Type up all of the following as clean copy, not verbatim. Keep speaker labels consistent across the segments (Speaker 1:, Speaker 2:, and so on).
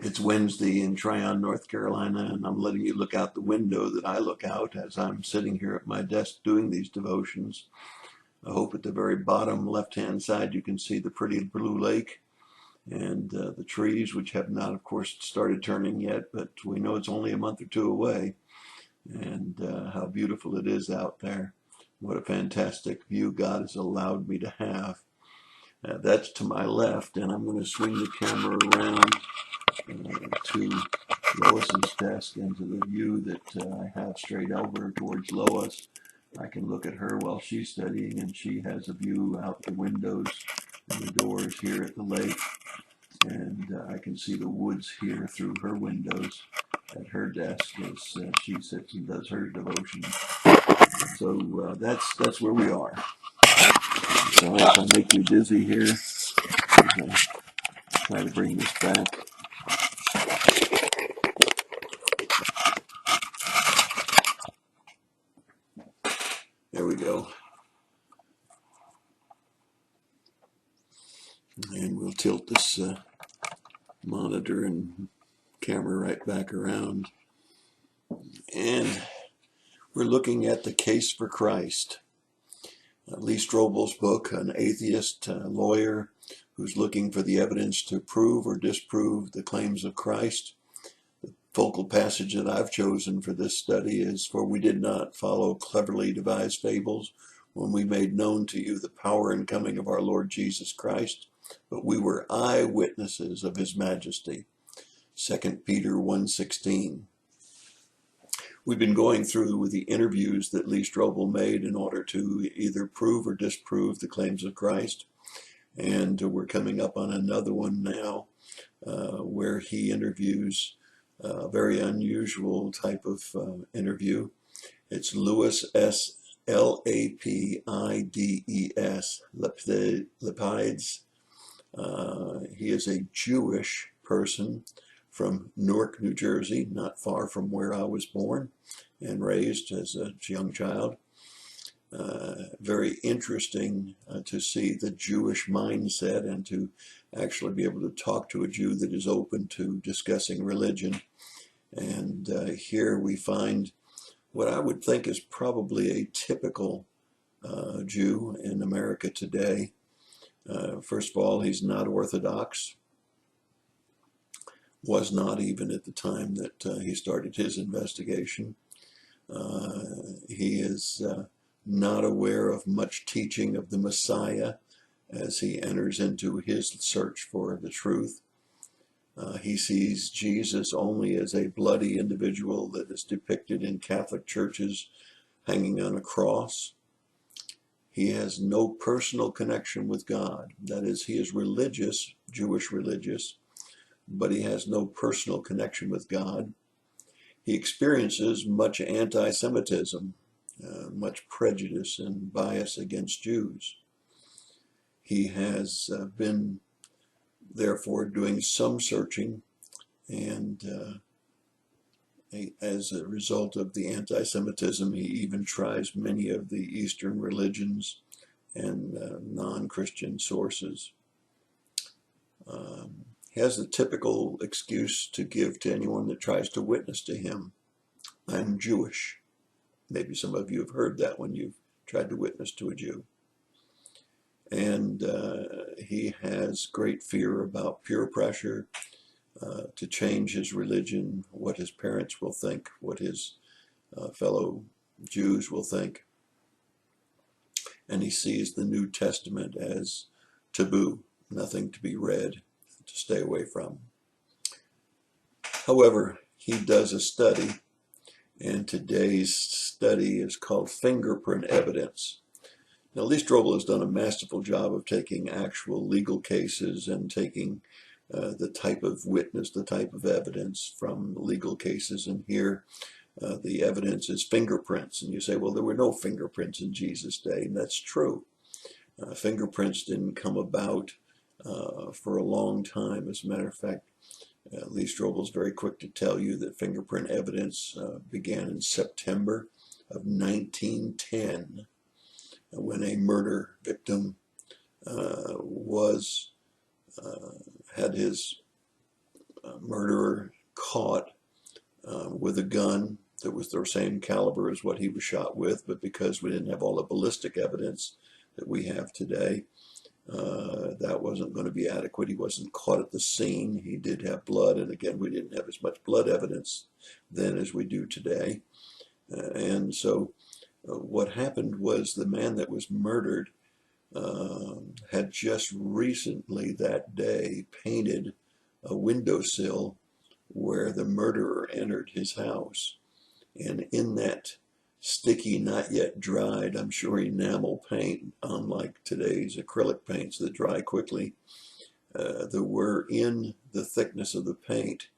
Speaker 1: It's Wednesday in Tryon, North Carolina, and I'm letting you look out the window that I look out as I'm sitting here at my desk doing these devotions. I hope at the very bottom left-hand side you can see the pretty blue lake and the trees, which have not, of course, started turning yet, but we know it's only a month or two away, and how beautiful it is out there. What a fantastic view God has allowed me to have. That's to my left, and I'm going to swing the camera around to Lois's desk and to the view that I have straight over towards Lois. I can look at her while she's studying, and she has a view out the windows and the doors here at the lake, and I can see the woods here through her windows at her desk as she sits and does her devotion. So that's where we are. So if I make you dizzy here, I try to bring this back. There we go. And we'll tilt this monitor and camera right back around. And we're looking at The Case for Christ. Lee Strobel's book, an atheist lawyer who's looking for the evidence to prove or disprove the claims of Christ. The focal passage that I've chosen for this study is, "For we did not follow cleverly devised fables when we made known to you the power and coming of our Lord Jesus Christ, but we were eyewitnesses of his majesty." 2 Peter 1:16. We've been going through with the interviews that Lee Strobel made in order to either prove or disprove the claims of Christ. And we're coming up on another one now where he interviews a very unusual type of interview. It's Louis S. Lapidus, Lapides. He is a Jewish person from Newark, New Jersey, not far from where I was born and raised as a young child. Very interesting to see the Jewish mindset and to actually be able to talk to a Jew that is open to discussing religion. And here we find what I would think is probably a typical Jew in America today. First of all, he's not Orthodox. Was not even at the time that he started his investigation. He is not aware of much teaching of the Messiah as he enters into his search for the truth. He sees Jesus only as a bloody individual that is depicted in Catholic churches hanging on a cross. He has no personal connection with God. That is, he is religious, Jewish religious, but he has no personal connection with God. He experiences much anti-Semitism, much prejudice and bias against Jews. He has been, therefore, doing some searching, and as a result of the anti-Semitism, he even tries many of the Eastern religions and non-Christian sources. He has the typical excuse to give to anyone that tries to witness to him. I'm Jewish. Maybe some of you have heard that when you've tried to witness to a Jew. And he has great fear about peer pressure to change his religion, what his parents will think, what his fellow Jews will think. And he sees the New Testament as taboo, nothing to be read, to stay away from. However, he does a study, and today's study is called Fingerprint Evidence. Now, Lee Strobel has done a masterful job of taking actual legal cases and taking the type of witness, the type of evidence from legal cases. And here, the evidence is fingerprints. And you say, well, there were no fingerprints in Jesus' day. And that's true. Fingerprints didn't come about for a long time. As a matter of fact, Lee Strobel is very quick to tell you that fingerprint evidence began in September of 1910 when a murder victim had his murderer caught with a gun that was the same caliber as what he was shot with, but because we didn't have all the ballistic evidence that we have today, that wasn't going to be adequate. He wasn't caught at the scene. He did have blood, and again, we didn't have as much blood evidence then as we do today. And so what happened was the man that was murdered had just recently that day painted a windowsill where the murderer entered his house. And in that sticky, not yet dried, I'm sure enamel paint, unlike today's acrylic paints that dry quickly, there were in the thickness of the paint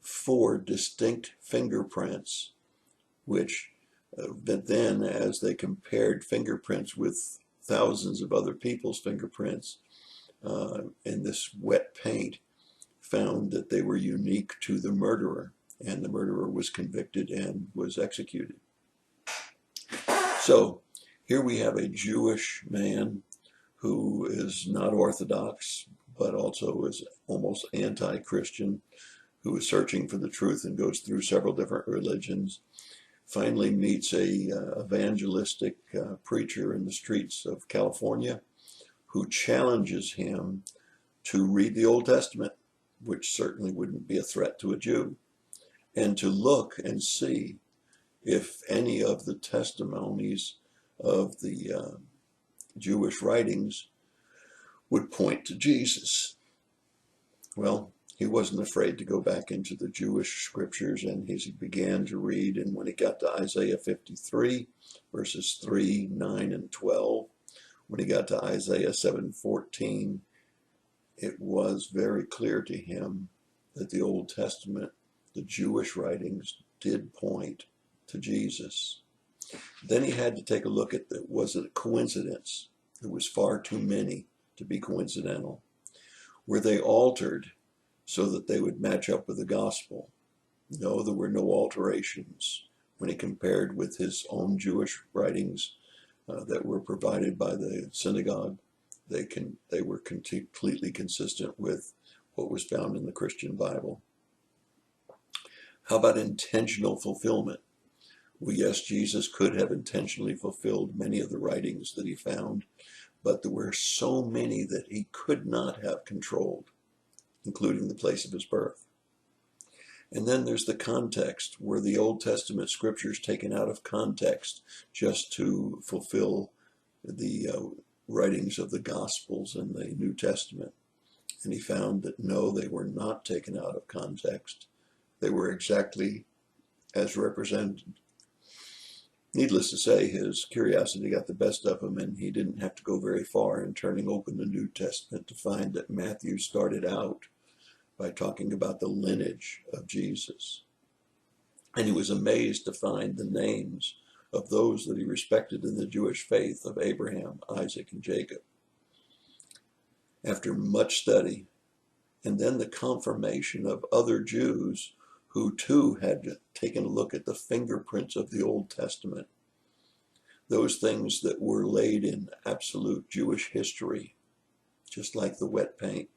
Speaker 1: 4 distinct fingerprints, which but then as they compared fingerprints with thousands of other people's fingerprints in this wet paint, found that they were unique to the murderer, and the murderer was convicted and was executed. So here we have a Jewish man who is not Orthodox, but also is almost anti-Christian, who is searching for the truth and goes through several different religions, finally meets a evangelistic preacher in the streets of California who challenges him to read the Old Testament, which certainly wouldn't be a threat to a Jew, and to look and see if any of the testimonies of the Jewish writings would point to Jesus. Well, he wasn't afraid to go back into the Jewish scriptures, and he began to read, and when he got to Isaiah 53, verses 3, 9, and 12, when he got to Isaiah 7:14, it was very clear to him that the Old Testament, the Jewish writings, did point to Jesus. Then he had to take a look at was it a coincidence? It was far too many to be coincidental. Were they altered so that they would match up with the gospel? No, there were no alterations. When he compared with his own Jewish writings that were provided by the synagogue, they were completely consistent with what was found in the Christian Bible. How about intentional fulfillment? Well, yes, Jesus could have intentionally fulfilled many of the writings that he found, but there were so many that he could not have controlled, including the place of his birth. And then there's the context, where the Old Testament scriptures taken out of context just to fulfill the writings of the Gospels and the New Testament. And he found that no, they were not taken out of context. They were exactly as represented. Needless to say, his curiosity got the best of him, and he didn't have to go very far in turning open the New Testament to find that Matthew started out by talking about the lineage of Jesus. And he was amazed to find the names of those that he respected in the Jewish faith of Abraham, Isaac, and Jacob. After much study, and then the confirmation of other Jews who too had taken a look at the fingerprints of the Old Testament, those things that were laid in absolute Jewish history, just like the wet paint.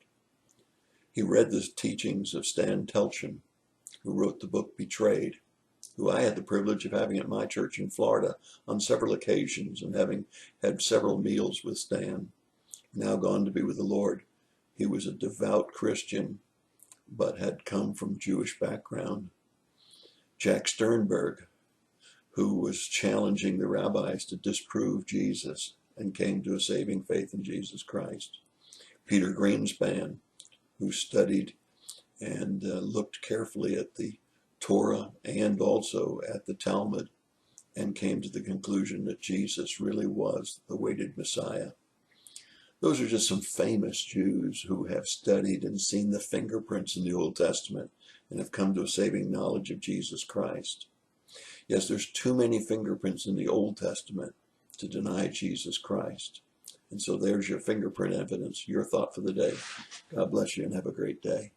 Speaker 1: He read the teachings of Stan Telchin, who wrote the book Betrayed, who I had the privilege of having at my church in Florida on several occasions and having had several meals with Stan, now gone to be with the Lord. He was a devout Christian, but had come from Jewish background. Jack Sternberg, who was challenging the rabbis to disprove Jesus and came to a saving faith in Jesus Christ. Peter Greenspan, who studied and looked carefully at the Torah and also at the Talmud and came to the conclusion that Jesus really was the awaited Messiah. Those are just some famous Jews who have studied and seen the fingerprints in the Old Testament and have come to a saving knowledge of Jesus Christ. Yes, there's too many fingerprints in the Old Testament to deny Jesus Christ. And so there's your fingerprint evidence, your thought for the day. God bless you and have a great day.